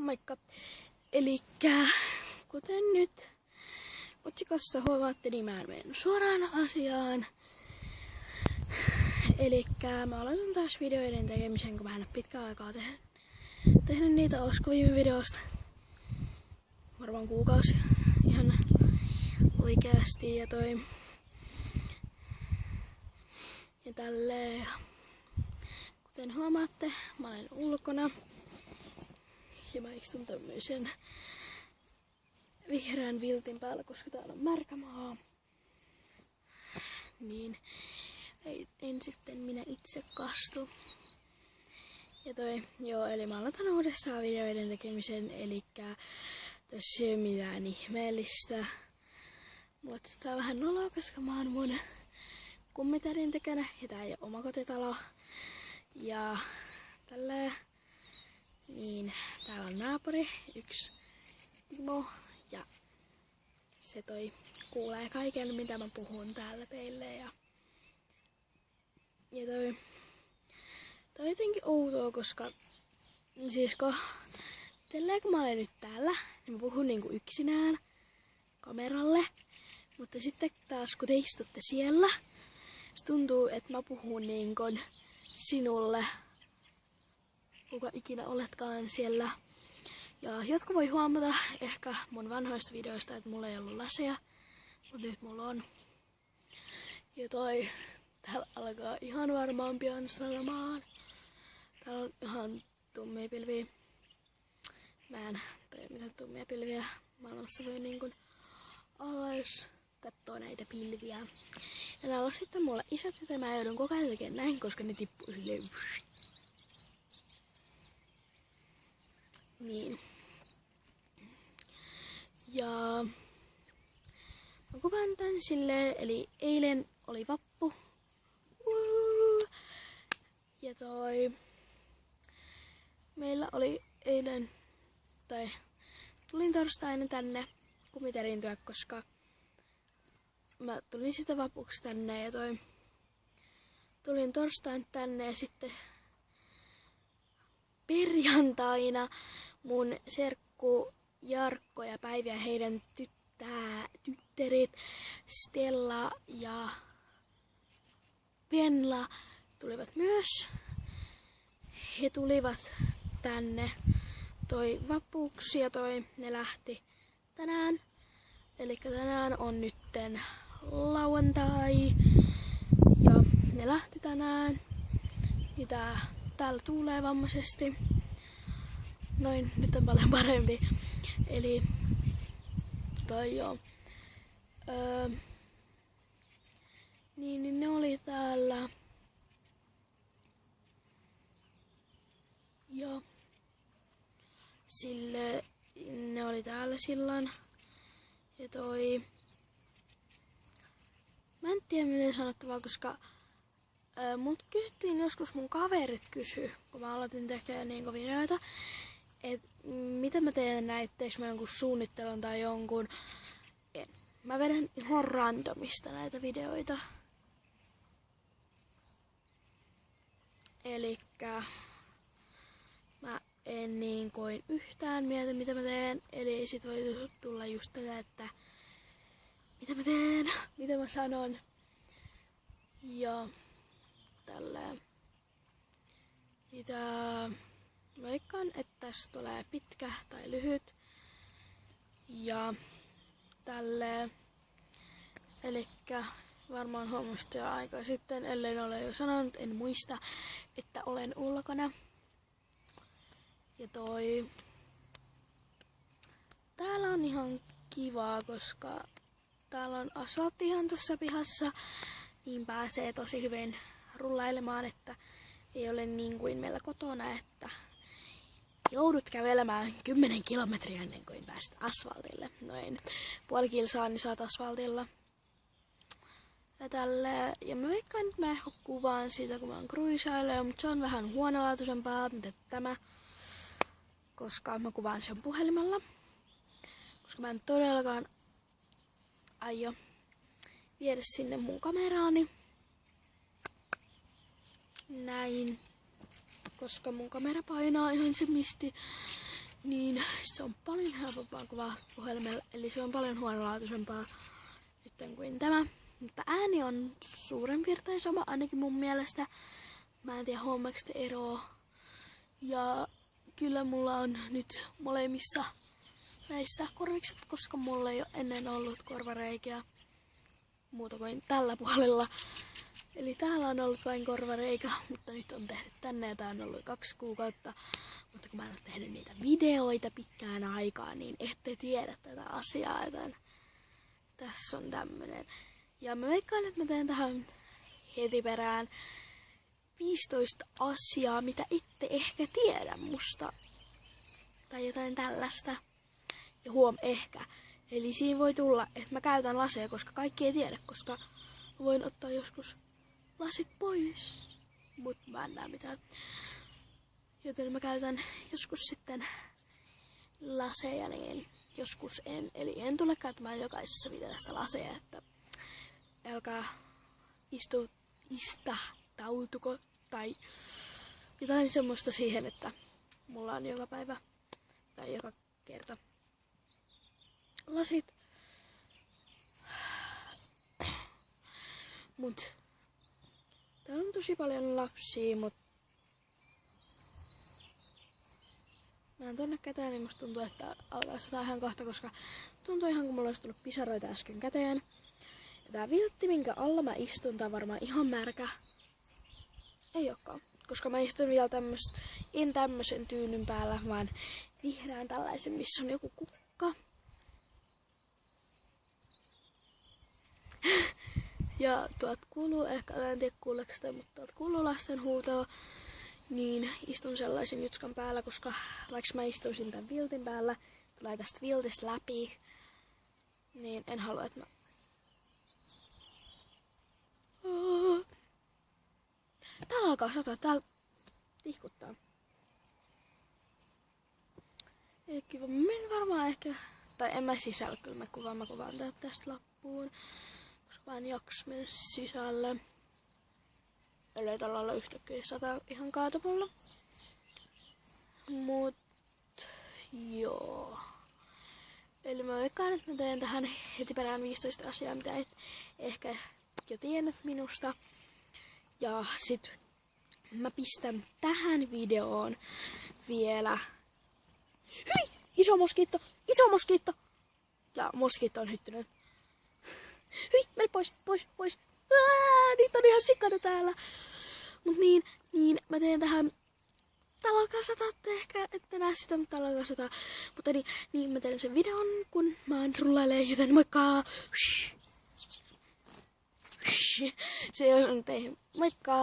Moikka! Elikkä, kuten nyt otsikossa huomaatte, niin mä en mennyt suoraan asiaan. Elikkä mä aloitan taas videoiden tekemisen, kun mä en ole pitkään aikaa tehnyt niitä. Olisiko viime videosta? Varmaan kuukausi. Ihan oikeasti ja ja tälleen. Kuten huomaatte, mä olen ulkona. Ja mä istun tämmöisen vihreän viltin päällä, koska täällä on märkä maa. Niin en sitten minä itse kastu. Ja eli mä aloitan uudestaan videoiden tekemisen, elikkä tässä ei ole mitään ihmeellistä. Mutta tää on vähän noloa, koska mä oon mun kummitärin tekänä ja tää ei ole omakotitalo. Ja tälleen. Niin, täällä on naapuri, yksi Timo, ja se kuulee kaiken, mitä mä puhun täällä teille. Ja toi on jotenkin outoa, koska siis kun mä olen nyt täällä, niin mä puhun niinku yksinään kameralle. Mutta sitten taas kun te istutte siellä, se tuntuu, että mä puhun niinku sinulle, kuka ikinä oletkaan siellä. Ja jotkut voi huomata ehkä mun vanhoista videoista, että mulla ei ollut laseja, mutta nyt mulla on. Ja täällä alkaa ihan varmaan pian satamaan. Täällä on ihan tummia pilviä. Mä en tajua mitään tummia pilviä. Maailmassa voi niin kuin alas kattoo näitä pilviä. Ja täällä on sitten mulla isot, että mä joudun koko ajan tekemään näin, koska ne tippuu silleen. Niin. Ja mä kuvaan tän silleen, eli eilen oli vappu. Ja meillä oli eilen, tulin torstaina tänne kummitärin työ, koska mä tulin sitä vapuksi tänne ja tulin torstaina tänne ja sitten perjantaina mun serkku Jarkko ja Päivi ja heidän tyttäret Stella ja Venla tulivat myös. He tulivat tänne vapuksi ja ne lähti tänään. Eli tänään on nytten lauantai ja ne lähti tänään. Ja täällä tuulee vammaisesti. Noin, nyt on paljon parempi. Eli joo. Niin ne oli täällä. Ja ne oli täällä silloin. Ja mä en tiedä miten sanottavaa, koska mut kysyttiin joskus, mun kaverit kysy, kun mä aloitin tekemään niinku videoita, että mitä mä teen näin, teekö mä jonkun suunnittelun tai jonkun. Mä vedän ihan randomista näitä videoita. Elikkä mä en niin kuin yhtään mieti, mitä mä teen. Eli sit voi tulla just tätä, että mitä mä teen, mitä mä sanon. Ja tälleen. Veikkaan, että tässä tulee pitkä tai lyhyt. Ja tälleen. Elikkä varmaan huomasin jo aikaa sitten, ellei ole jo sanonut, en muista, että olen ulkona. Ja täällä on ihan kivaa, koska täällä on asfaltti ihan tuossa pihassa. Niin pääsee tosi hyvin rullailemaan, että ei ole niin kuin meillä kotona, että joudut kävelemään 10 kilometriä ennen kuin pääset asfaltille. Noin puoli kilsaa, niin saat asfaltilla. Ja mä veikkaan, että mä kuvaan siitä, kun mä oon cruisaileja, mutta se on vähän huonolaatuisempaa, mitä tämä. Koska mä kuvaan sen puhelimella. Koska mä en todellakaan aio viedä sinne mun kameraani. Näin. Koska mun kamera painaa ihan se misti. niin se on paljon helpompaa kuin puhelimella, eli se on paljon huonolaatuisempaa nyt kuin tämä. Mutta ääni on suurin piirtein sama, ainakin mun mielestä. Mä en tiedä huomaako sitä eroa. Ja kyllä mulla on nyt molemmissa näissä korvikset, koska mulla ei ole ennen ollut korvareikiä muuta kuin tällä puolella. Eli täällä on ollut vain korvareikä, mutta nyt on tehty tänne ja tää on ollut 2 kuukautta. Mutta kun mä en ole tehnyt niitä videoita pitkään aikaa, niin ette tiedä tätä asiaa. Joten tässä on tämmönen. Ja mä veikkaan, että mä teen tähän heti perään 15 asiaa, mitä ette ehkä tiedä musta. Tai jotain tällaista. Ja ehkä. Eli siinä voi tulla, että mä käytän laseja, koska kaikki ei tiedä, koska voin ottaa joskus lasit pois. Mut mä en näe mitään. Joten mä käytän joskus sitten laseja, niin joskus en. Eli en tule käyttämään jokaisessa videossa laseja, että älkää istahtautuko tai jotain semmoista siihen, että mulla on joka päivä tai joka kerta lasit. Mut täällä on tosi paljon lapsia, mut mä en tunne käteen, niin musta tuntuu, että alkaa sataa ihan kohta, koska tuntuu ihan kun mulla olisi tullut pisaroita äsken käteen. Ja tää viltti, minkä alla mä istun, tää on varmaan ihan märkä. Ei olekaan, koska mä istun vielä en tämmösen tyynyn päällä, vaan vihreän tällaisen, missä on joku kukka. Ja tuot kuuluu, ehkä en tiedä kuuleeko sitä, mutta tuot kuuluu lasten huutoa. Niin istun sellaisen jutskan päällä, koska vaikka mä istuisin tämän viltin päällä, tulee tästä viltistä läpi, niin en halua, että mä... Täällä alkaa sataa, täällä tihkuttaa. Ei kiva, mä menen varmaan ehkä, tai en mä sisällä, kyllä mä kuvaan tästä loppuun, koska mä en jaksa mennä sisälle. Ellei tällä olla yhtäkkiä sataa ihan kaatopulla. Mut joo. Eli mä veikkaan, että mä teen tähän heti perään 15 asiaa, mitä et ehkä jo tiennyt minusta. Ja sit mä pistän tähän videoon vielä... Hyi! Iso moskiitto! Iso moskiitto! Ja moskiitto on hyttynyt. Hyi! Mene pois! Niitä on ihan sikana täällä. Mut niin mä teen tähän... Täällä alkaa sataa, ehkä ette näe sitä, mutta täällä alkaa sataa. Mutta niin mä teen sen videon, kun mä oon rullailee, joten moikka! Se on teihin. Moikka!